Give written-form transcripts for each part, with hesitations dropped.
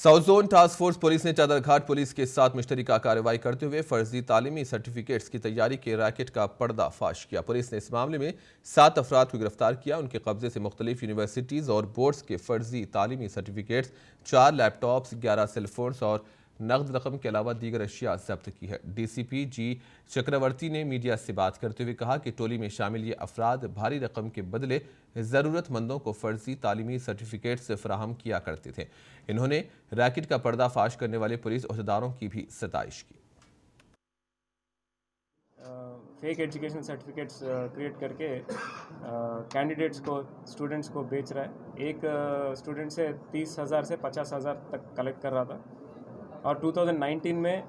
South zone task force police ने Chadarghat police के साथ मुश्तरका कार्रवाई करते हुए फर्जी तालीमी सर्टिफिकेट्स की तैयारी के रैकेट का पर्दाफाश किया। पुलिस ने इस मामले में 7 अफराद को गिरफ्तार किया। उनके कब्जे से मुख्तलिफ यूनिवर्सिटीज़ और बोर्ड्स के फर्जी तालीमी सर्टिफिकेट्स, 4 लैपटॉप्स, 11 सेलफोन्स और नकद रकम के अलावा दीगर अशिया जब्त की है। डीसीपी जी चक्रवर्ती ने मीडिया से बात करते हुए कहा कि टोली में शामिल ये अफराद भारी रकम के बदले ज़रूरतमंदों को फर्जी तालीमी सर्टिफिकेट्स फराहम किया करते थे। इन्होंने रैकेट का पर्दाफाश करने वाले पुलिस अहदेदारों की भी सताइश की। फेक एजुकेशन सर्टिफिकेट्स क्रिएट करके कैंडिडेट्स को, स्टूडेंट्स को बेच रहा है। एक स्टूडेंट से 30,000 से 50,000 तक कलेक्ट कर रहा था। और 2019 में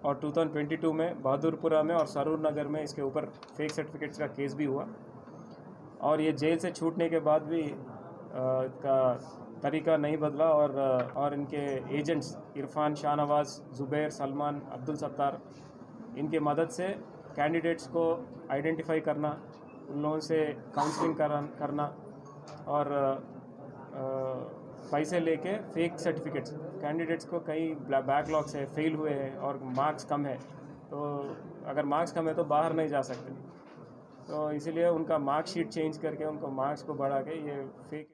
और 2022 में बहादुरपुरा में और सरूर नगर में इसके ऊपर फेक सर्टिफिकेट्स का केस भी हुआ। और ये जेल से छूटने के बाद भी का तरीका नहीं बदला और इनके एजेंट्स इरफान, शाहनवाज, जुबैर, सलमान, अब्दुल सत्तार, इनके मदद से कैंडिडेट्स को आइडेंटिफाई करना, उन लोगों से काउंसलिंग करना और पैसे लेके फेक सर्टिफिकेट्स कैंडिडेट्स को कई बैकलॉग से फेल हुए हैं और मार्क्स कम है, तो अगर मार्क्स कम है तो बाहर नहीं जा सकते, तो इसीलिए उनका मार्कशीट चेंज करके उनको मार्क्स को बढ़ा के ये फेक